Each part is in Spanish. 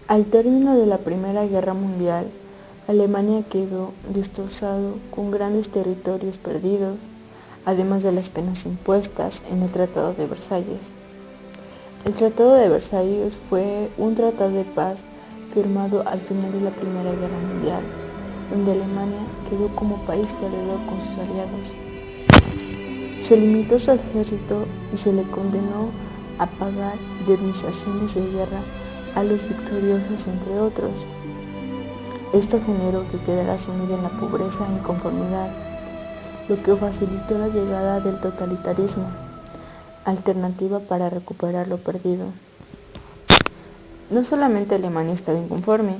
Al término de la Primera Guerra Mundial, Alemania quedó destrozado con grandes territorios perdidos, además de las penas impuestas en el Tratado de Versalles. El Tratado de Versalles fue un tratado de paz firmado al final de la Primera Guerra Mundial, donde Alemania quedó como país perdedor con sus aliados. Se limitó su ejército y se le condenó a pagar indemnizaciones de guerra a los victoriosos, entre otros. Esto generó que quedara sumida en la pobreza e inconformidad, lo que facilitó la llegada del totalitarismo, alternativa para recuperar lo perdido. No solamente Alemania estaba inconforme,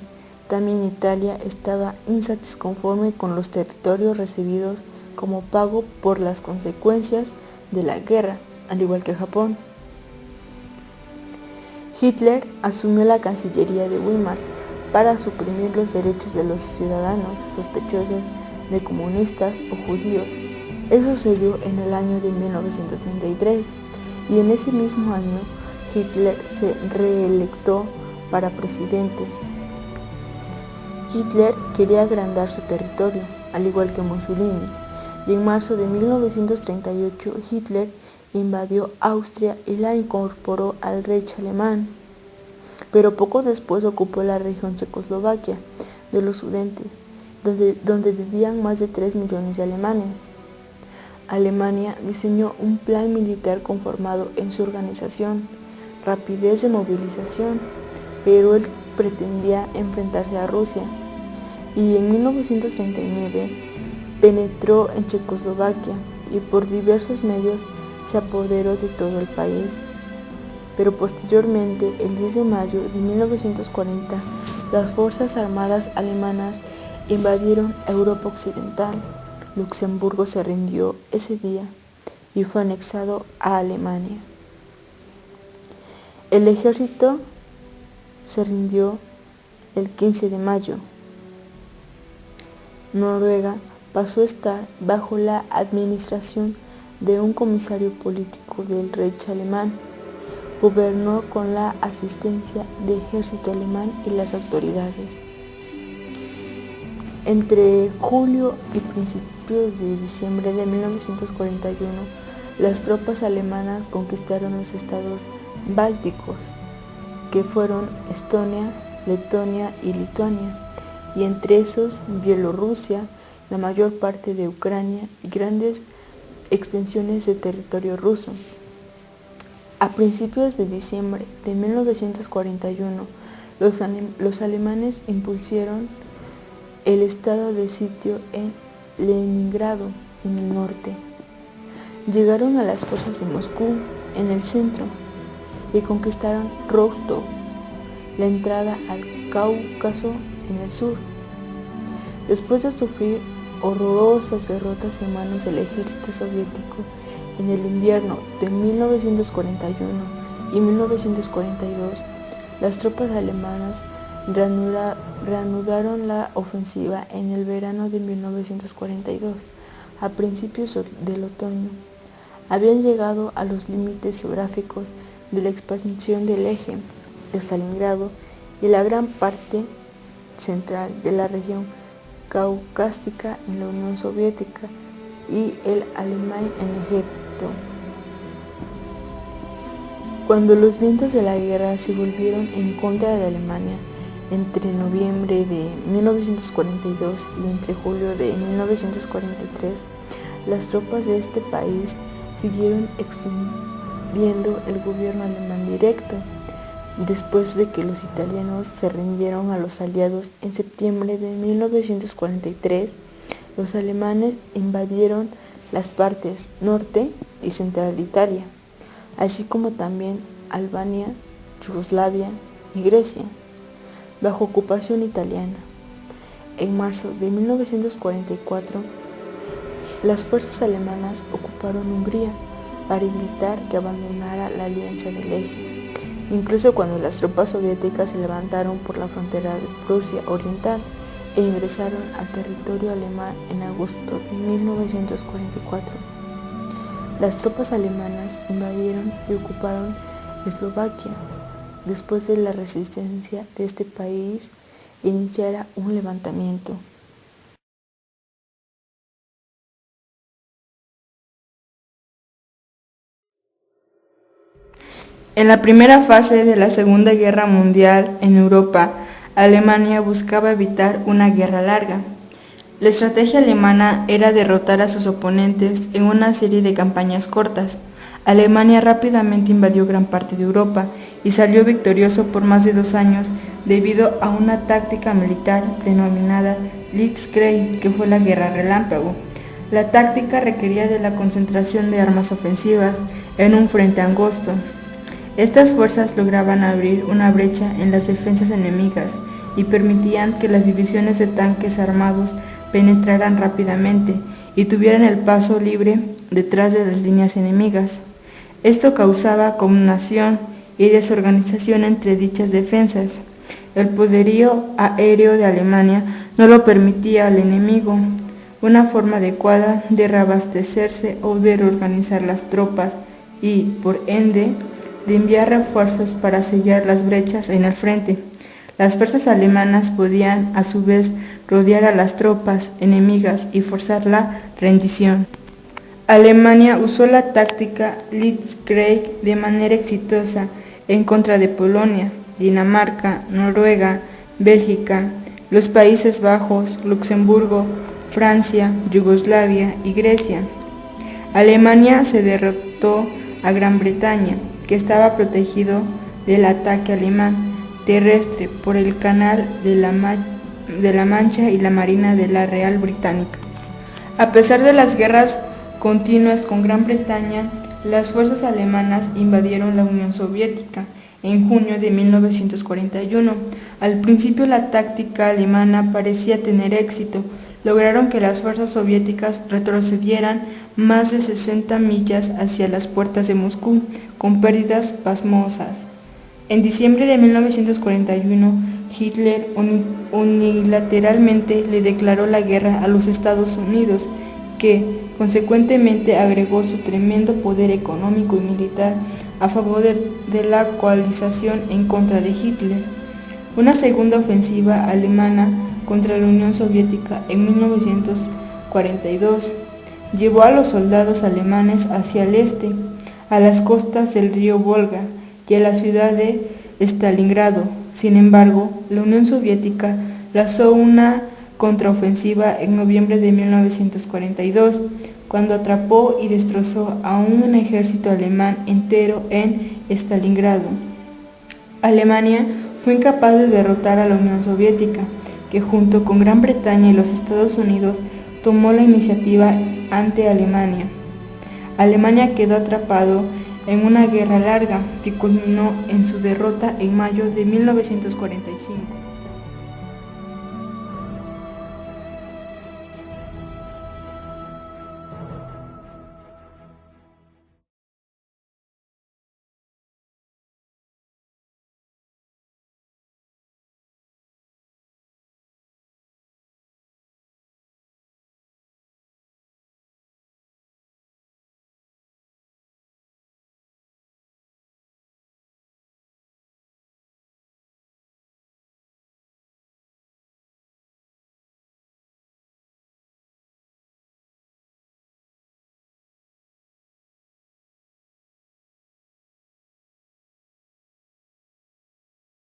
también Italia estaba insatisconforme con los territorios recibidos como pago por las consecuencias de la guerra, al igual que Japón. Hitler asumió la Cancillería de Weimar para suprimir los derechos de los ciudadanos sospechosos de comunistas o judíos. Eso sucedió en el año de 1933 y en ese mismo año Hitler se reelectó para presidente. Hitler quería agrandar su territorio, al igual que Mussolini, y en marzo de 1938 Hitler invadió Austria y la incorporó al Reich alemán, pero poco después ocupó la región Checoslovaquia de los Sudetes, donde vivían más de 3 millones de alemanes. Alemania diseñó un plan militar conformado en su organización, rapidez de movilización, pero él pretendía enfrentarse a Rusia, y en 1939 penetró en Checoslovaquia y por diversos medios se apoderó de todo el país. Pero posteriormente, el 10 de mayo de 1940, las Fuerzas Armadas alemanas invadieron Europa Occidental. Luxemburgo se rindió ese día y fue anexado a Alemania. El ejército se rindió el 15 de mayo. Noruega pasó a estar bajo la administración de un comisario político del Reich alemán. Gobernó con la asistencia del ejército alemán y las autoridades. Entre julio y principios de diciembre de 1941, las tropas alemanas conquistaron los estados bálticos, que fueron Estonia, Letonia y Lituania, y entre esos Bielorrusia, la mayor parte de Ucrania y grandes extensiones de territorio ruso. A principios de diciembre de 1941, los alemanes impusieron el estado de sitio en Leningrado, en el norte. Llegaron a las fuerzas de Moscú, en el centro, y conquistaron Rostov, la entrada al Cáucaso, en el sur. Después de sufrir horrorosas derrotas en manos del ejército soviético, en el invierno de 1941 y 1942, las tropas alemanas reanudaron la ofensiva en el verano de 1942. A principios del otoño, habían llegado a los límites geográficos de la expansión del eje de Stalingrado y la gran parte central de la región caucásica en la Unión Soviética y el alemán en Egipto. Cuando los vientos de la guerra se volvieron en contra de Alemania entre noviembre de 1942 y entre julio de 1943, las tropas de este país siguieron extendiendo el gobierno alemán directo. Después de que los italianos se rindieron a los aliados en septiembre de 1943, los alemanes invadieron las partes norte y central de Italia, así como también Albania, Yugoslavia y Grecia, bajo ocupación italiana. En marzo de 1944, las fuerzas alemanas ocuparon Hungría para evitar que abandonara la alianza del eje, incluso cuando las tropas soviéticas se levantaron por la frontera de Prusia Oriental e ingresaron al territorio alemán en agosto de 1944. Las tropas alemanas invadieron y ocuparon Eslovaquia, después de la resistencia de este país iniciara un levantamiento. En la primera fase de la Segunda Guerra Mundial en Europa, Alemania buscaba evitar una guerra larga. La estrategia alemana era derrotar a sus oponentes en una serie de campañas cortas. Alemania rápidamente invadió gran parte de Europa y salió victorioso por más de 2 años debido a una táctica militar denominada Blitzkrieg, que fue la guerra relámpago. La táctica requería de la concentración de armas ofensivas en un frente angosto. Estas fuerzas lograban abrir una brecha en las defensas enemigas y permitían que las divisiones de tanques armados penetraran rápidamente y tuvieran el paso libre detrás de las líneas enemigas. Esto causaba conmoción y desorganización entre dichas defensas. El poderío aéreo de Alemania no lo permitía al enemigo una forma adecuada de reabastecerse o de reorganizar las tropas y, por ende, de enviar refuerzos para sellar las brechas en el frente. Las fuerzas alemanas podían, a su vez, rodear a las tropas enemigas y forzar la rendición. Alemania usó la táctica Blitzkrieg de manera exitosa en contra de Polonia, Dinamarca, Noruega, Bélgica, los Países Bajos, Luxemburgo, Francia, Yugoslavia y Grecia. Alemania se derrotó a Gran Bretaña, que estaba protegido del ataque alemán terrestre por el Canal de la Mancha y la Marina de la Real Británica. A pesar de las guerras continuas con Gran Bretaña, las fuerzas alemanas invadieron la Unión Soviética en junio de 1941. Al principio la táctica alemana parecía tener éxito. Lograron que las fuerzas soviéticas retrocedieran más de 60 millas hacia las puertas de Moscú, con pérdidas pasmosas. En diciembre de 1941, Hitler unilateralmente le declaró la guerra a los Estados Unidos, que consecuentemente agregó su tremendo poder económico y militar a favor de la coalición en contra de Hitler. Una segunda ofensiva alemana contra la Unión Soviética en 1942 llevó a los soldados alemanes hacia el este, a las costas del río Volga y a la ciudad de Stalingrado. Sin embargo, la Unión Soviética lanzó una contraofensiva en noviembre de 1942, cuando atrapó y destrozó a un ejército alemán entero en Stalingrado. Alemania fue incapaz de derrotar a la Unión Soviética, que junto con Gran Bretaña y los Estados Unidos tomó la iniciativa ante Alemania. Alemania quedó atrapado en una guerra larga que culminó en su derrota en mayo de 1945.